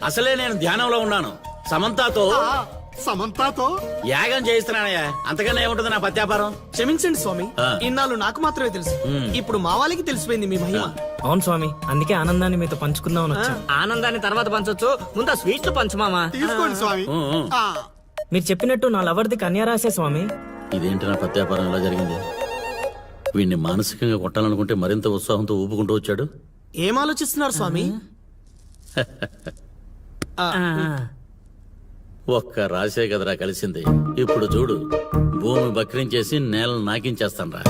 అసలే నేను ధ్యానంలో ఉన్నాను. సమంతాతో యాగం చేయిస్తున్నానయ్యా. అంతకన్నా ఏముంటుంది నా పత్యాపారం. క్షమించండి స్వామి, ఇన్నాళ్ళు నాకు మాత్రమే తెలుసు. ఇప్పుడు మా వాళ్ళకి తెలిసిపోయింది మీ మహిమ. అవును స్వామి, అందుకే ఆనందాన్ని మీతో పంచుకుందామని వచ్చా. ఆనందాన్ని తర్వాత పంచొచ్చు, ముందు ఆ స్వీట్లు పంచు మామా. తీసుకోండి స్వామి. మీరు చెప్పినట్టు నా లవర్ది కన్యారాశే స్వామి. ఇదేంటి నా పత్యాపారం ఎలా జరిగింది? వీడిని మానసికంగా కొట్టాలనుకుంటే మరింత ఉత్సాహంతో ఊపుకుంటూ వచ్చాడు. ఏం ఆలోచిస్తున్నారు స్వామి? ఒక్క రాసే కదరా కలిసింది. ఇప్పుడు చూడు, భూమి బక్రించేసి నేలను నాకించేస్తాన్రా.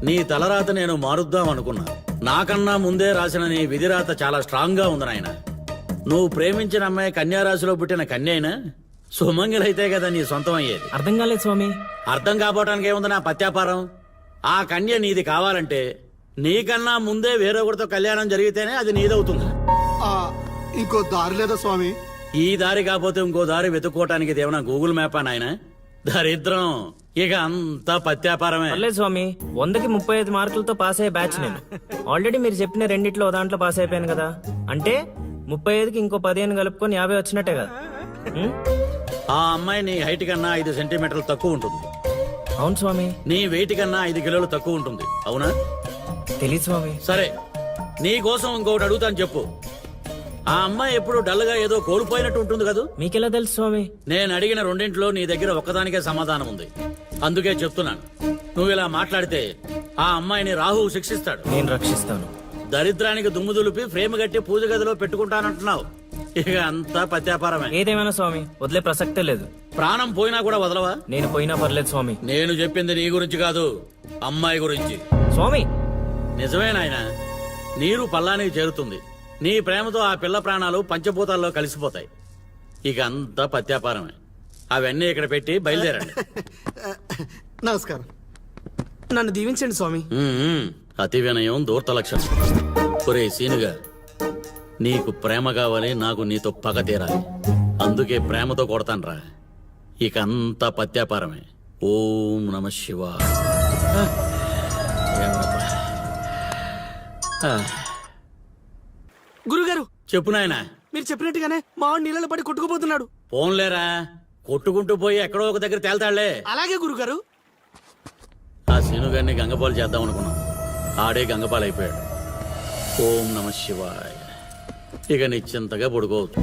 నీ తలరాత నేను మారుద్దాం అనుకున్నా. నాకన్నా ముందే రాసిన నీ విధిరాత చాలా స్ట్రాంగ్ గా ఉంది నాయన. నువ్వు ప్రేమించిన అమ్మాయి కన్యారాశిలో పుట్టిన కన్యైనా సుమంగళైతే కదా నీ సొంతం అయ్యేది. అర్థం కాలేదు స్వామి. అర్థం కాపోవటానికి ఏముంది నా పత్యాపారం? ఆ కన్య నీది కావాలంటే నీకన్నా ముందే వేరొకరితో కళ్యాణం జరిగితేనే అది నీదవుతుంది. ఇంకో దారి లేదా స్వామి? ఈ దారి కాకపోతే ఇంకో దారి వెతుక్కోవటానికి ఇదేమన్నా గూగుల్ మ్యాపా నాయన? దరిద్రం. ఇక అంతా పత్యాపారమే. పర్లేదు స్వామి, 100కి 35 మార్కులతో పాస్ అయ్యే బ్యాచ్ నేను. ఆల్రెడీ మీరు చెప్పిన రెండిట్లో దాంట్లో పాస్ అయిపోయాను కదా. అంటే 35కి ఇంకో 15 కలుపుకొని 50 వచ్చినట్టే కదా. ఆ అమ్మాయి నీ హైట్ కన్నా 5 సెంటీమీటర్లు తక్కువ ఉంటుంది. అవును స్వామి. నీ వెయిట్ కన్నా 5 కిలోలు తక్కువ ఉంటుంది. అవునా? తెలియదు స్వామి. సరే, నీ కోసం ఇంకొకటి అడుగుతాను, చెప్పు. ఆ అమ్మాయి ఎప్పుడు డల్ గా ఏదో కోల్పోయినట్టు ఉంటుంది కదా? మీకెలా తెలుసు స్వామి? నేను అడిగిన రెండింటిలో నీ దగ్గర ఒక్కదానికే సమాధానం ఉంది. అందుకే చెప్తున్నాను. నువ్వు ఇలా మాట్లాడితే ఆ అమ్మాయిని రాహువు శిక్షిస్తాడు. నేను రక్షిస్తాను. దరిద్రానికి దుమ్ము దులిపి ఫ్రేమ్ కట్టి పూజ గదిలో పెట్టుకుంటానంటున్నావు. ఇక అంతా పత్యాపారమే. ఏదేమైనా స్వామి, వదిలే ప్రసక్తే లేదు. ప్రాణం పోయినా కూడా వదలవా? నేను పోయినా పర్లేదు స్వామి. నేను చెప్పింది నీ గురించి కాదు, అమ్మాయి గురించి. స్వామి నిజమే నాయనా, నీరు పల్లానికి చేరుతుంది. నీ ప్రేమతో ఆ పిల్ల ప్రాణాలు పంచభూతాల్లో కలిసిపోతాయి. ఇక అంతా పత్యాపారమే. అవన్నీ ఇక్కడ పెట్టి బయలుదేరండి. నమస్కారం. నన్ను దీవించండి స్వామి. అతి వినయం దూర్త లక్షణం. ఒరే సీనుగా, నీకు ప్రేమ కావాలి, నాకు నీతో పగ తీరాలి. అందుకే ప్రేమతో కొడతాన్రా. ఇక అంతా పత్యాపారమే. ఓం నమ శివాయ. గురుగారు, చెప్పు నాయనా. మీరు చెప్పినట్టుగానే మా వాడు నీళ్ళలో పడి కొట్టుకుపోతున్నాడు. పోన్లేరా, కొట్టుకుంటూ పోయి ఎక్కడో ఒక దగ్గర తేల్తాళ్లే. అలాగే గురుగారు. ఆ సీనుగారిని గంగపాలు చేద్దాం అనుకున్నాం. ఆడే గంగపాలు అయిపోయాడు. ఓం నమ శివాయ. ఇక నిశ్చింతగా పడుకోవచ్చు.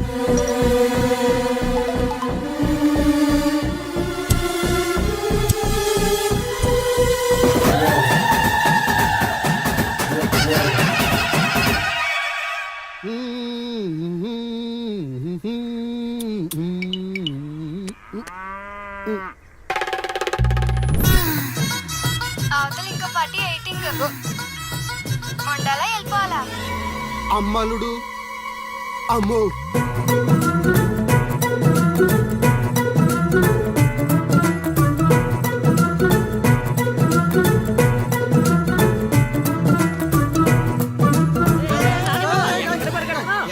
అవతల ఇంకో పార్టీ ఎయిటింగ్ ఉండాలా వెళ్ళిపోవాలా? అమ్మలుడు అమ్మో.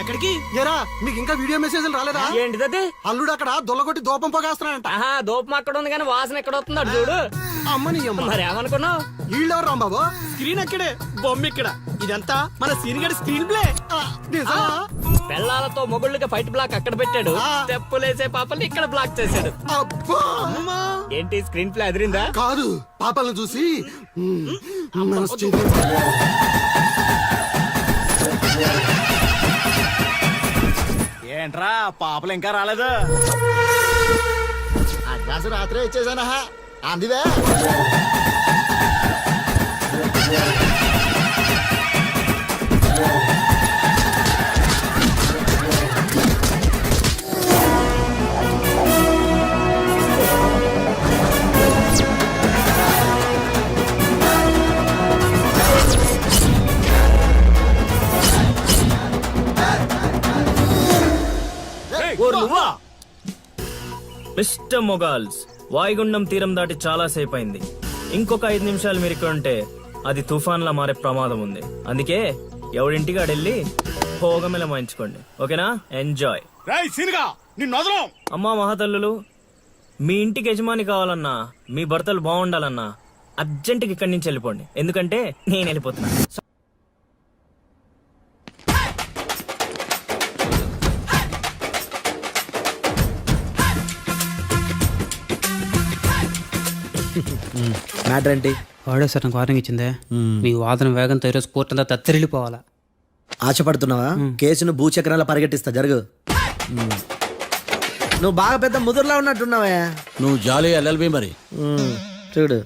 ఎక్కడికి? ఏరా, మీకు ఇంకా వీడియో మెసేజ్లు రాలేదా? ఏంటిది? అల్లుడు అక్కడ దొల్లగొట్టి దూపం పోగేస్తున్నాడంట. ఆహా, దూపం అక్కడ ఉంది కానీ వాసన ఎక్కడ వస్తుంది అటు చూడు. అమ్మని అమ్మ. మరి ఏమనుకున్నావు? వీళ్ళెవరు రాంబాబు? స్క్రీన్ అక్కడే, బొమ్మ ఇక్కడ. ఇదంతా మన సీనియర్ స్క్రీన్ ప్లే. పెళ్ళాలతో మొగుళ్ళకి ఫైట్ బ్లాక్ అక్కడ పెట్టాడు, స్టెప్పులేసే పాపల్ని ఇక్కడ బ్లాక్ చేశాడు. అబ్బా! ఏంటి స్క్రీన్ ప్లే అదిరిందా? కాదు, పాపలను చూసి ఏంట్రా పాపలు ఇంకా రాలేదు? అడ్వాన్స్ రాత్రే ఇచ్చేసానా? అందివే. మిస్టర్ మొగాల్స్, వాయుగుండం తీరం దాటి చాలా సేపు అయింది. ఇంకొక 5 నిమిషాలు మీరు ఇక్కడ ఉంటే అది తుఫాన్లా మారే ప్రమాదం ఉంది. అందుకే ఎవడింటికి అడెళ్ళి భోగమెల మాయించుకోండి. ఓకేనా? ఎంజాయ్. అమ్మా మహాతల్లులు, మీ ఇంటికి యజమాని కావాలన్నా, మీ భర్తలు బాగుండాలన్నా అర్జెంటుగా ఇక్కడి నుంచి వెళ్ళిపోండి. ఎందుకంటే నేను వెళ్ళిపోతున్నా. మ్యాటర్ ఏంటి? వాడే సార్ నాకు వార్నింగ్ ఇచ్చిందే మీ వాదన వేగంతో ఈరోజు కోర్టు అంతా తత్తరిల్లిపోవాలా. ఆశపడుతున్నావా? కేసును భూచక్రాల పరిగెట్టిస్తా, జరుగు. నువ్వు బాగా పెద్ద ముదురులా ఉన్నట్టున్నావే. నువ్వు జాలి ఎల్ఎల్బి మరి. చూడు,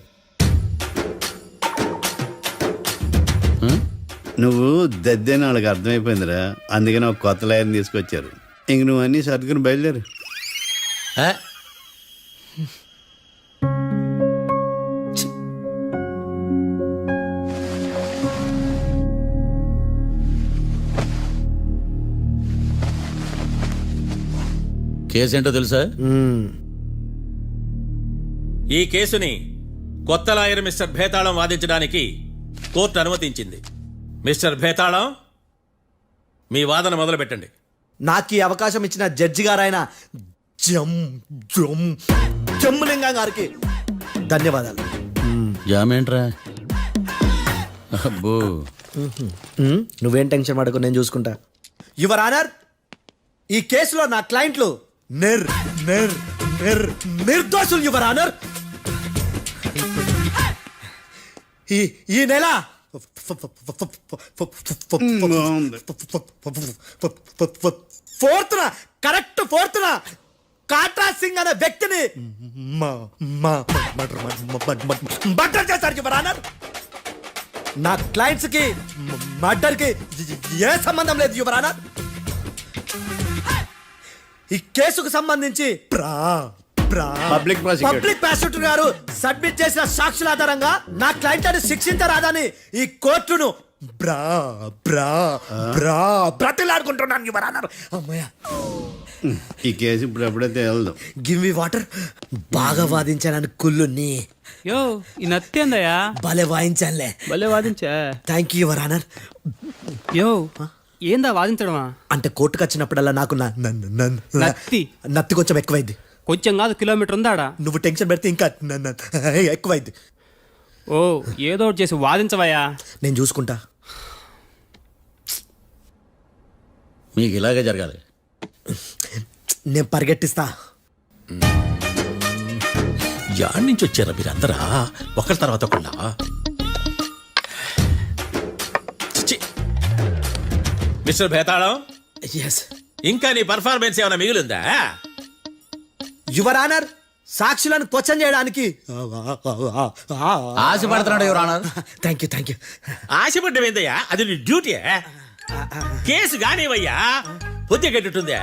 నువ్వు దద్దేని వాళ్ళకి అర్థమైపోయిందిరా, అందుకని ఒక కొత్త లాయర్ని తీసుకొచ్చారు. ఇంక నువ్వు అన్నీ సర్దుకుని బయలుదేరు. ఏ? కేసేంటో తెలుసా? ఈ కేసుని కొత్త లాయర్ మిస్టర్ భేతాళం వాదించడానికి కోర్టు అనుమతించింది. మిస్టర్ భేతాళం, మీ వాదన మొదలు పెట్టండి. నాకు ఈ అవకాశం ఇచ్చిన జడ్జి గారైన జమ్ములింగం గారికి ధన్యవాదాలు. జామేంట్రా? అబ్బో, నువ్వేం టెన్షన్ పడకు, నేను చూసుకుంటా. యువర్ ఆనర్, ఈ కేసులో నా క్లయింట్లు నిర్దోషులు యువర్ ఆనర్. ఈ నెల కరెక్ట్ ఫోర్త్న కాట్రా సింగ్ అనే వ్యక్తిని మర్డర్ చేశారు యువర్ ఆనర్. నా క్లయింట్స్ కి మర్డర్ కి ఏ సంబంధం లేదు యువర్ ఆనర్. ఈ కేసుకు సంబంధించి పబ్లిక్ ప్రాసిక్యూటర్ పబ్లిక్ ప్రాసిక్యూటర్ గారు సబ్మిట్ చేసిన సాక్షుల ఆధారంగా నా క్లయింట్ అని శిక్షించరాదని ఈ కోర్టును బ్రతిలాడుకుంటున్నాను యువర్ ఆనర్. అమ్మయ్య, ఈ కేసు ఇప్పుడు ఎప్పుడైతే వెళ్దాం. Give me water. బాగా వాదించానని కుళ్ళుని యో ఈ నత్తేందయ్యా, భలే వాయించానులే. భలే వాదించా. Thank you your honour. యో ఏందా వాదించడమా? అంటే కోర్టుకు వచ్చినప్పుడల్లా నాకు నత్తి నత్తి కొంచెం ఎక్కువైంది. కొంచెం కాదు, కిలోమీటర్ ఉందాడా. నువ్వు టెన్షన్ పెడితే ఇంకా ఎక్కువైంది. ఓ ఏదో ఒకటి చేసి వాదించవయ్యా. నేను చూసుకుంటా. మీకు ఇలాగే జరగాలి. నేను పరిగెట్టిస్తా. యాడ్ నుంచి వచ్చారా మీరందరా ఒకరి తర్వాత ఒకళ్ళ? మిస్టర్ భేతాళం, ఎస్ ఇంకా నీ పర్ఫార్మెన్స్ ఏమైనా మిగిలిందా? యువర్ ఆనర్, సాక్షులను క్వశ్చన్ చేయడానికి ఆశపడుతున్నాడు యువర్ ఆనర్. Thank you. ఆశపడ్డం ఏందయ్యా, అది నీ డ్యూటీ. కేసు గానివయ్యా, బుద్ధి గట్టుందే.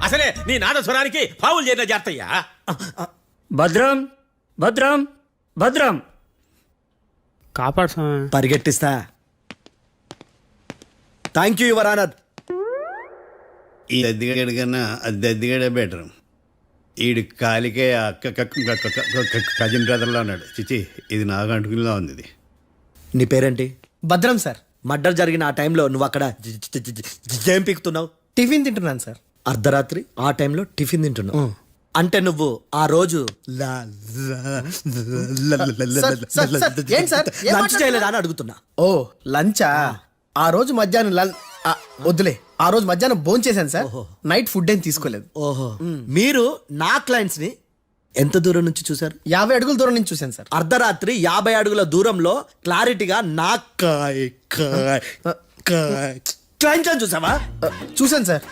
అసలే నీ నాదస్వరానికి పావులు చేరిన జాతయ్యా. భద్రం భద్రం భద్రం కాపాడు స్వామి. పరిగెట్టిస్తా. Thank you your honour. ఈ దద్దిగాడి కన్నా అది దద్దిగాడే బెటర్. ఈడు కాలికే కజిన్ బ్రదర్లో ఉన్నాడు. చిచి, ఇది నాకు అంటుకునిలా ఉంది. ఇది నీ పేరేంటి? భద్రం సార్. మర్డర్ జరిగిన ఆ టైంలో నువ్వు అక్కడ ఏం పీకుతున్నావు? టిఫిన్ తింటున్నాను సార్. అర్ధరాత్రి ఆ టైంలో టిఫిన్ తింటున్నావు అంటే నువ్వు ఆ రోజు ఏం సార్, ఏం లంచ్ చేయలేదా అని అడుగుతున్నా. ఓ లంచా? ఆ రోజు మధ్యాహ్నం వద్దులే, ఆ రోజు మధ్యాహ్నం భోంచేశాను సార్. నైట్ ఫుడ్ ఏం తీసుకోలేదు. ఓహో, మీరు నా క్లయింట్స్ ని ఎంత దూరం నుంచి చూసారు? 50 అడుగుల దూరం నుంచి చూశాను సార్. అర్ధరాత్రి 50 అడుగుల దూరంలో క్లారిటీగా నా క్లయింట్స్ అని చూసావా? చూశాను సార్.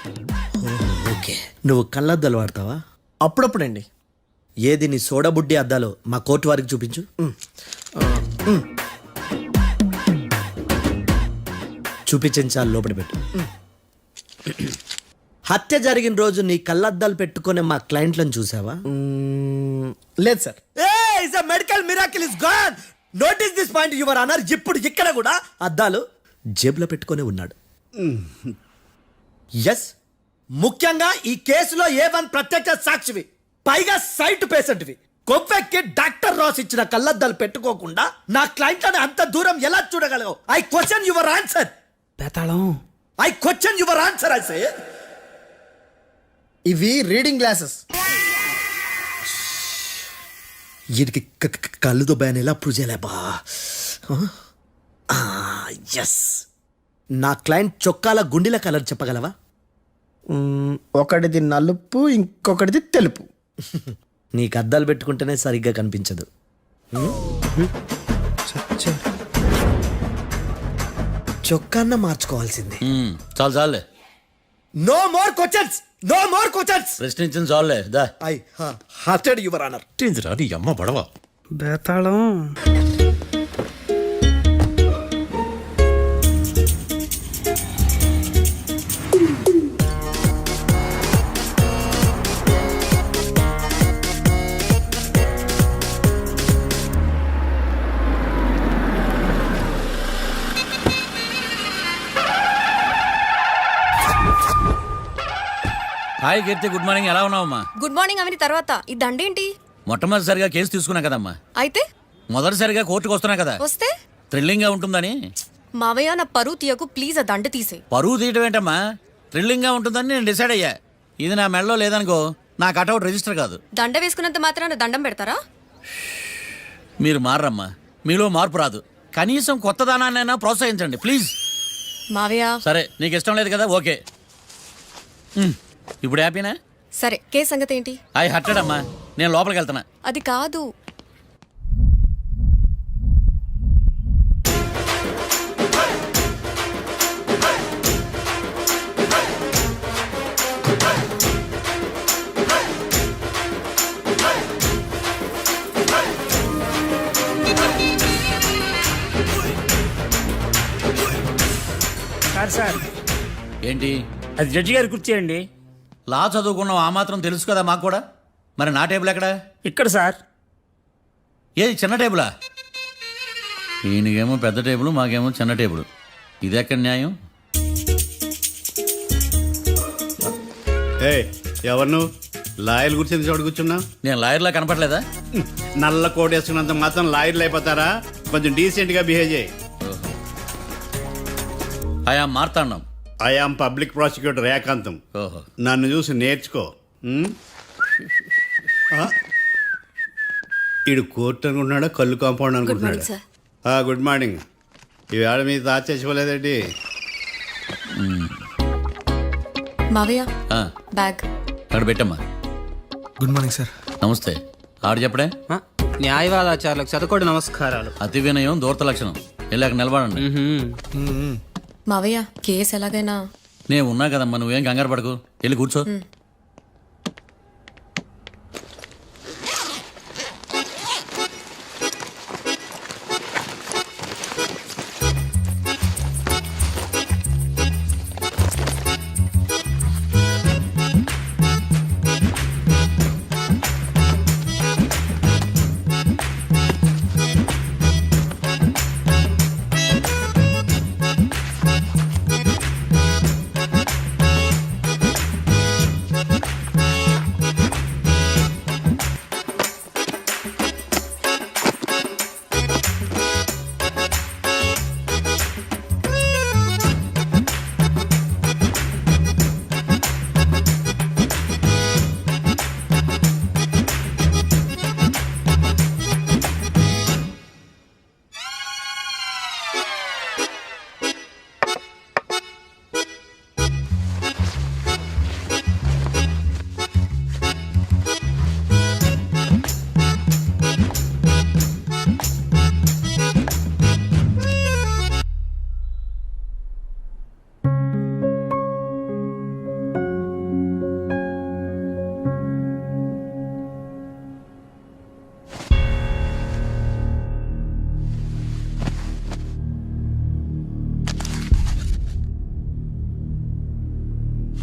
ఓకే, నువ్వు కళ్ళద్దాలు వాడతావా? అప్పుడప్పుడండి. ఏది నీ సోడబుడ్డి అద్దాలు మా కోర్టు వారికి చూపించు. చూపించాలి, లోపల పెట్టు. హత్య జరిగిన రోజు నీ కళ్ళద్దాలు పెట్టుకునే మా క్లయింట్లను చూసావా? లేదు sir. Medical miracle is gone. Notice this point your honour. ఇప్పుడు ఇక్కడ కూడా అద్దాలు జేబులో పెట్టుకొని ఉన్నాడు. ఎస్, ముఖ్యంగా ఈ కేసులో A1 ప్రత్యక్ష సాక్షివి, పైగా సైట్ పేషెంట్వి. కొవ్వెక్కి డాక్టర్ రాస్ ఇచ్చిన కళ్ళద్దాలు పెట్టుకోకుండా నా క్లయింట్లను అంత దూరం ఎలా చూడగలవు? I question your answer. బేతాళం, I question your answer. I say ఇవి రీడింగ్ గ్లాసెస్. వీటికి కళ్ళుతో భయాన్ని ఎలా ప్రూవ్ చేయలేబా? ఎస్, నా క్లయింట్ చొక్కాల గుండెల కలర్ చెప్పగలవా? ఒకటిది నలుపు, ఇంకొకటిది తెలుపు. నీకు అద్దాలు పెట్టుకుంటేనే సరిగ్గా కనిపించదు. చొక్కాన్న మార్చుకోవాల్సింది. చాలు చాలులే, no more questions, no more questions. ప్రశ్నించిన చాలులే దా. I hearted your honour. నీ అమ్మ పడవ. బేతాళం. Hi Keerthi, good morning. ఎలా ఉన్నావమ్మా? గుడ్ మార్నింగ్ అవని తర్వాత ఈ దండేంటి? మొట్టమొదటిసారిగా కేసు తీసుకున్నా కదమ్మా. అయితే మొదటిసారిగా కోర్టుకు వస్తున్నా కదా, వస్తే థ్రిల్లింగ్ గా ఉంటుందని. మావయ్య నా పరువు తీయకు ప్లీజ్, ఆ దండ తీసే. పరువు తీయటం ఏంటమ్మా, థ్రిల్లింగ్ గా ఉంటుందని నేను డిసైడ్ అయ్యా. ఇది నా మెడలో లేదనుకో, నా కటౌట్ రిజిస్టర్ కాదు. దండ వేసుకున్నంత మాత్రాన దండం పెడతారా? మీరు మారమ్మా, మీలో మార్పు రాదు. కనీసం కొత్త దానాన్నైనా ప్రోత్సహించండి ప్లీజ్. మావయ్య సరే, నీకు ఇష్టం లేదు కదా, ఓకే. ఇప్పుడు హ్యాపీనా? సరే, కేసు సంగతి ఏంటి? ఐ హర్టెడ్ అమ్మా, నేను లోపలికి వెళ్తున్నా. అది కాదు. సార్ ఏంటి? అది జడ్జి గారి కుర్చీ అండి. లా చదువుకున్నావు, ఆ మాత్రం తెలుసు కదా మాకు కూడా. మరి నా టేబుల్ ఎక్కడ? ఇక్కడ సార్. ఏది చిన్న టేబులా? ఈయనకేమో పెద్ద టేబుల్, మాకేమో చిన్న టేబుల్. ఇది ఎక్కడ న్యాయం? ఏ ఎవరు నువ్వు? లాయర్లు కూర్చొని చోటు కూర్చున్నా? నేను లాయర్లా కనపడలేదా? నల్ల కోట్ వేసుకున్నంత మాత్రం లాయర్లు అయిపోతారా? కొంచెం డీసెంట్ గా బిహేవ్ చేయి. ఆయా మార్తాండం. ఐఆమ్ పబ్లిక్ ప్రాసిక్యూటర్ ఏకాంతం. ఓహో, నన్ను చూసి నేర్చుకో. ఈడు కోర్టు అనుకుంటున్నాడా, కళ్ళు కాంపౌండ్ అనుకుంటున్నాడా? Morning sir. Good morning. ఈవేళ మీద దాచేసుకోలేదండి. మావయ్య ఆ, బ్యాగ్. అక్కడ పెట్టమ్మా. Good morning sir. నమస్తే. ఆడు చెప్పడే. న్యాయవాదాచారులకు చదువుకోండి నమస్కారాలు. అతి వినయం దూరత లక్షణం. వెళ్ళాక నిలబడండి. మావయ్య కేసు ఎలాగైనా. నేను ఉన్నా కదమ్మా, నువ్వేం కంగారు పడకు. వెళ్ళి కూర్చో.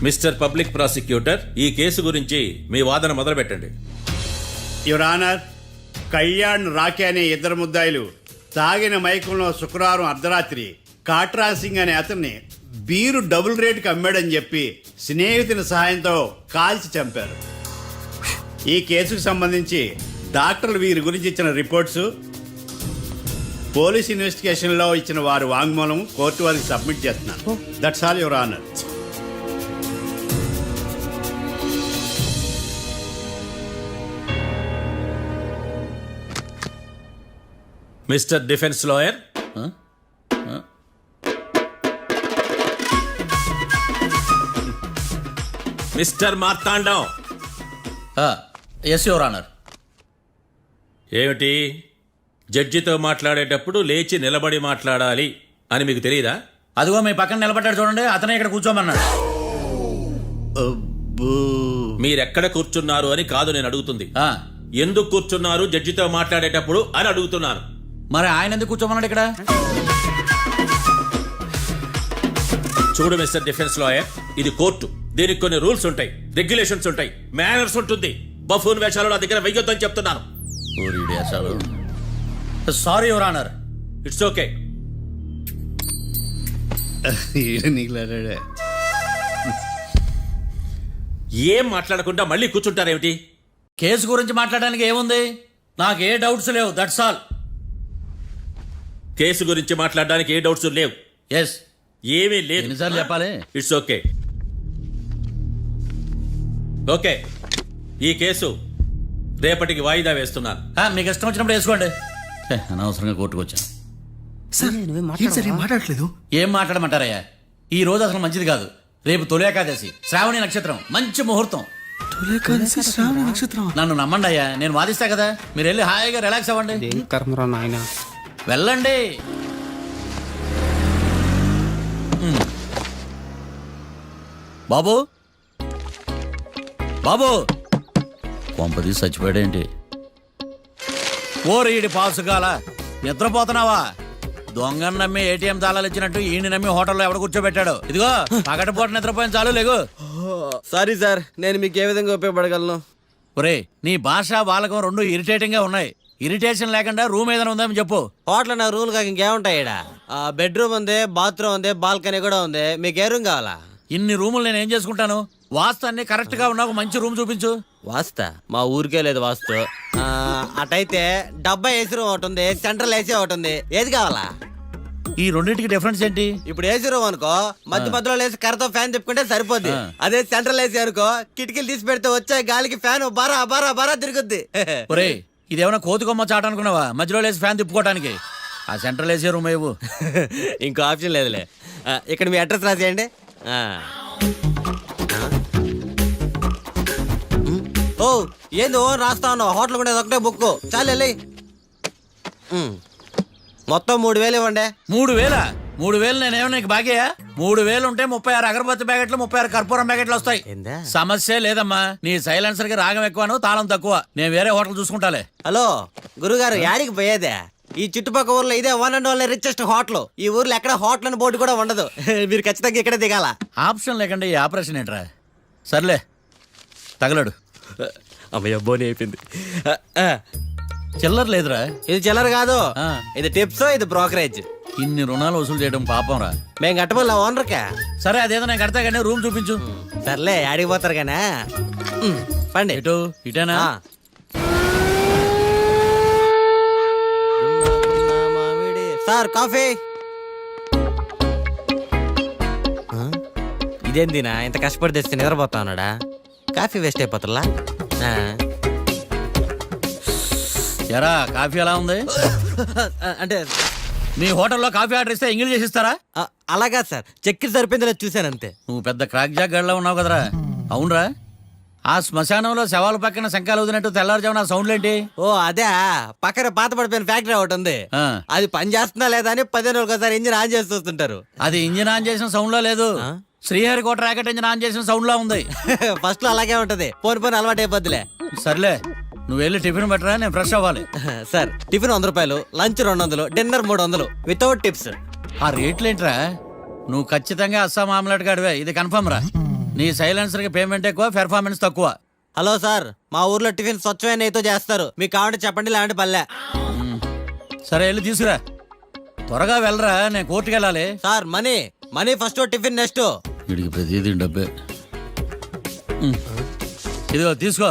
మిస్టర్ పబ్లిక్ ప్రాసిక్యూటర్, ఈ కేసు గురించి మీ వాదన మొదలు పెట్టండి. యువర్ ఆనర్, కళ్యాణ్ రాకే అనే ఇద్దరు ముద్దాయిలు తాగిన మైకంలో శుక్రవారం అర్ధరాత్రి కాట్రా సింగ్ అనే అతన్ని బీరు డబుల్ రేటుకి అమ్మాడని చెప్పి స్నేహితుని సహాయంతో కాల్చి చంపారు. ఈ కేసుకు సంబంధించి డాక్టర్లు వీరి గురించి ఇచ్చిన రిపోర్ట్స్, పోలీస్ ఇన్వెస్టిగేషన్లో ఇచ్చిన వారి వాంగ్మూలం కోర్టు వారికి సబ్మిట్ చేస్తున్నాను. That's all your honour. Mr defence lawyer, Mr Marthandam. Yes your honour. ఏమిటి జడ్జితో మాట్లాడేటప్పుడు లేచి నిలబడి మాట్లాడాలి అని మీకు తెలియదా? అదిగో మీ పక్కన నిలబడ్డాడు చూడండి, అతనే ఇక్కడ కూర్చోమన్నాడు. అబ్బో. మీరెక్కడ కూర్చున్నారు అని కాదు నేను అడుగుతుంది. ఆ, ఎందుకు కూర్చున్నారు జడ్జితో మాట్లాడేటప్పుడు అని అడుగుతున్నాను. మరి ఆయన ఎందుకు కూర్చోమన్నాడు ఇక్కడ? చూడు మిస్టర్ డిఫెన్స్ లాయర్, ఇది కోర్టు. దీనికి కొన్ని రూల్స్ ఉంటాయి, రెగ్యులేషన్స్ ఉంటాయి, మేనర్స్ ఉంటుంది. బఫూన్ వేషాలు నా దగ్గర వెయ్యొద్దని చెప్తున్నాను. Sorry your honour. It's okay. ఈడ నీకులాడాడే. ఏం మాట్లాడకుండా మళ్ళీ కూర్చుంటారేమిటి? కేసు గురించి మాట్లాడడానికి ఏముంది? నాకు ఏ డౌట్స్ లేవు, దట్స్ ఆల్. కేసు గురించి మాట్లాడడానికి ఏ డౌట్స్ లేవు? ఎస్. ఏమీ లేదు. ఎన్నిసార్లు చెప్పాలి? It's okay. ఓకే, ఈ కేసు రేపటికి వాయిదా వేస్తున్నాను. మీకు ఇష్టం వచ్చినప్పుడు వేసుకోండి. అనవసరంగా కోర్టుకు వచ్చాను. మాట్లాడట్లేదు. ఏం మాట్లాడమంటారయ్యా? ఈ రోజు అసలు మంచిది కాదు. రేపు తొలి ఏకాదశి, శ్రావణి నక్షత్రం, మంచి ముహూర్తం. నన్ను నమ్మండి అయ్యా, నేను వాదిస్తా కదా. మీరు వెళ్ళి హాయిగా రిలాక్స్ అవ్వండి. ఏం కర్మరా నాయన. వెళ్ళండి. బాబు, బాబు, కొంపది చచ్చిపోయాడేంటి? ఓరీడి పాసుగాల, నిద్రపోతున్నావా? దొంగను నమ్మి ఏటీఎం తాళాలు ఇచ్చినట్టు ఈయన నమ్మి హోటల్లో ఎవడ కూర్చోబెట్టాడు? ఇదిగో పగటిపూట నిద్రపోయిన చాలు, లేగు. సారీ సార్, నేను మీకు ఏ విధంగా ఉపయోగపడగలను? ఒరే, నీ భాష వాలకం రెండు ఇరిటేటింగ్ గా ఉన్నాయి. ఇరిటేషన్ లేకుండా రూమ్ ఏదైనా ఉందని చెప్పు. హోటల్ నా రూల్ కాక ఇంకేముంటాయి? బెడ్రూమ్ ఉంది, బాత్రూమ్ ఉంది, బాల్కనీ కూడా ఉంది. మీకు ఏ రూమ్ కావాలా? ఇన్ని రూములు నేను ఏం చేసుకుంటాను? వాస్తు అన్ని కరెక్ట్ గా ఉన్న ఒక మంచి రూమ్ చూపించు. వాస్తా మా ఊరికే లేదు వాస్తు. అటైతే డబ్బా ఏసీ రూమ్ ఒకటి ఉంది, సెంట్రల్ ఏసీ ఒకటి ఉంది. ఏది కావాలా? ఈ రెండింటికి డిఫరెన్స్ ఏంటి? ఇప్పుడు ఏసీ రూమ్ అనుకో, మధ్య మధ్యలో లేసి కర్రతో ఫ్యాన్ తిప్పుకుంటే సరిపోద్ది. అదే సెంట్రల్ ఏసీ అనుకో, కిటికీలు తీసి పెడితే వచ్చే గాలికి ఫ్యాన్ బారా బారా బారా తిరుగుద్ది. ఒరే, ఇదేమన్నా కోతి కొమ్మ చాట అనుకున్నావా? మధ్యలో లేసి ఫ్యాన్ తిప్పుకోవడానికి. ఆ సెంట్రల్ ఏసీ రూమ్ ఏవు. ఇంకో ఆప్షన్ లేదులే. ఇక్కడ మీ అడ్రస్ రాసేయండి. ఓ ఏంది ఓ రాస్తా ఉన్నావు? హోటల్ కూడా ఒకటే బుక్ చాలు వెళ్ళి. మొత్తం 3,000 ఇవ్వండి. 3,000? 3,000 నేనేమన్నా నీకు బాగేయా? 3,000 ఉంటే 36 అగరబత్తి ప్యాకెట్లు, 36 కర్పూరం ప్యాకెట్లు వస్తాయి. ఏందా? సమస్య లేదమ్మా. నీ సైలెన్సర్ కి రాగం ఎక్కువను, తాళం తక్కువ. నేను వేరే హోటల్ చూసుకుంటాలే. హలో గురుగారు, యాడికి పోయేదే? ఈ చుట్టుపక్కల ఊర్లో ఇదే one and only richest hotel. ఈ ఊర్లో ఎక్కడ హోటల్ అని బోర్డు కూడా ఉండదు. మీరు ఖచ్చితంగా ఇక్కడే దిగాల. ఆప్షన్ లేకుండా ఈ ఆపరేషన్ ఏంట్రా? సర్లే, తగలడు. అమ్మయ్య, బోని అయిపోయింది. చిల్లర లేదురా. ఇది చిల్లర కాదు, ఆ. ఇది టిప్స్, ఇది బ్రోకరేజ్. ఇన్ని రుణాలు వసూలు చేయడం పాపం రా. మేము కట్టబోలే ఓనర్కే. సరే, అదేదో నేను కడతా కానీ రూమ్ చూపించు. సర్లే, యాడికి పోతారు కానీ పండి. ఎటు? ఇటేనా? Sir coffee. ఇదేందినా ఇంత కష్టపడి తెస్తే నిద్రపోతా ఉన్నాడా? కాఫీ వేస్ట్ అయిపోతుందా? ఎరా, కాఫీ ఎలా ఉంది? అంటే మీ హోటల్లో కాఫీ ఆర్డర్ ఇస్తే ఎంగిల్ చేసి ఇస్తారా? అలాగా సార్, చక్కెర సరిపోయింది చూశాను అంతే. నువ్వు పెద్ద క్రాక్ జాక్ గడ్లా ఉన్నావు కదరా. అవునరా, ఆ శ్మశానంలో శవాల పక్కన శంఖాలు వదినట్టు తెల్లారుజామున సౌండ్లు ఏంటి? ఓ అదే, పక్కన పాత పడిపోయిన ఫ్యాక్టరీ ఒకటి ఉంది. ఆ. అది పని చేస్తుందా లేదా అని 15 రోజులు ఒకసారి ఇంజిన్ ఆన్ చేసి చూస్తుంటారు. అది ఇంజిన్ ఆన్ చేసిన సౌండ్ లో లేదు, శ్రీహరికోట రాకెట్ ఇంజిన్ ఆన్ చేసిన సౌండ్ లో ఉంది. ఫస్ట్ లో అలాగే ఉంటది, పోని పోని అలవాటు అయిపోద్దిలే. సర్లే, నువ్వు వెళ్ళి టిఫిన్ పెట్టరా, నేను ఫ్రెష్ అవ్వాలి. సార్ టిఫిన్ 100 రూపాయలు, లంచ్ 200, డిన్నర్ 300 వితౌట్ టిప్స్. ఆ రేట్లేంట్రా? నువ్వు ఖచ్చితంగా అస్సాం ఆమ్లెట్ గాడివే, ఇది కన్ఫర్మ్ రా. నీ సైలెన్సర్ కి పేమెంట్ ఎక్కువ, పెర్ఫార్మెన్స్ తక్కువ. హలో సార్, మా ఊర్లో టిఫిన్ స్వచ్ఛమైన నెయ్యితో చేస్తారు. మీకు కావాలంటే చెప్పండి, లేదంటే పల్లె. సరే, వెళ్ళి తీసుకురా. త్వరగా వెళ్ళరా, నేను కోర్టుకి వెళ్ళాలి. Sir money money first, tiffin next. వీడికి ప్రతిదీ డబ్బే. ఇదిగో తీసుకో.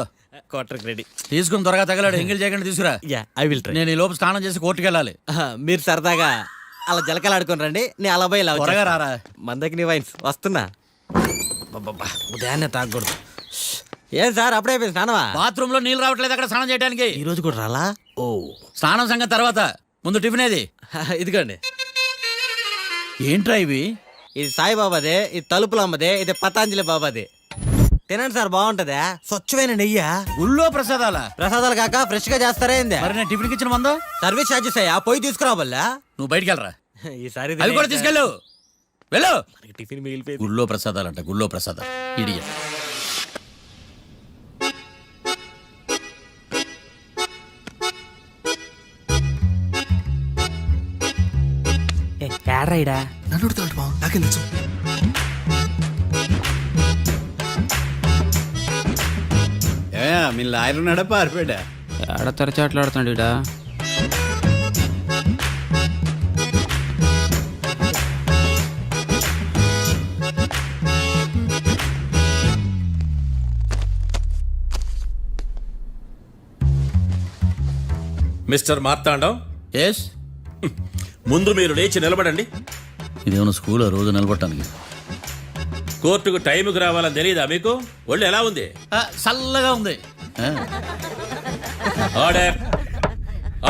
Quarter ready. తీసుకుని త్వరగా తగలాడు, ఎంగిల్ చేయకుండా తీసుకురా. Yeah, I will try. నేను ఈ లోపు స్నానం చేసి కోర్టుకి వెళ్ళాలి. మీరు సరదాగా అలా జలకలు ఆడుకుని రండి, నేను అలా పోయి త్వరగా రారా. మందకి నీ వైన్స్ వస్తున్నా. ఉదయాన్నే తాగకూడదు. ఏం సార్ అప్పుడే అయిపోయింది స్నానమా? బాత్రూమ్ లో నీళ్ళు రావట్లేదు అక్కడ స్నానం చేయడానికి. ఈ రోజు కూడా రాలా? ఓ, స్నానం సంగతి తర్వాత, ముందు టిఫిన్ ఏది? ఇదిగోండి. ఏంట్రా ఇవి? ఇది సాయిబాబాదే, ఇది తలుపులమ్మదే, ఇది పతాంజలి బాబాదే. తినండి సార్ బాగుంటదా స్వచ్ఛమైన నెయ్యా గుళ్ళో ప్రసాదాల ప్రసాదాలు కాక ఫ్రెష్ గా చేస్తారా ఏంది మరి నేను టిఫిన్కి ఇచ్చిన మందో సర్వీస్ ఛార్జెస్ అయ్యా పోయి తీసుకురావాలా నువ్వు బయటికి వెళ్ళరా ఈసారి అవి కూడా తీసుకెళ్ళు వెళ్ళు టిఫిన్ మిగిలిపోయింది. గుళ్ళో ప్రసాదాలంట గుళ్ళో ప్రసాదాలు ఇడియట్. ఏడ్రాయిడా నన్ను అడుగుతాడు బావ నాకేం తెలుసు. మీ లాయర్ ఉన్నాడా పారిపోయాడా? ఏడ తెరచాట్లాడుతున్నాడు ఇడా. మిస్టర్ మార్తాండం, ఎస్, ముందు మీరు లేచి నిలబడండి. ఇదేమన్నా స్కూల్ రోజు నిలబడటానికి? కోర్టుకు టైంకి రావాలని తెలియదా మీకు? ఒళ్ళు ఎలా ఉంది? చల్లగా ఉంది. Order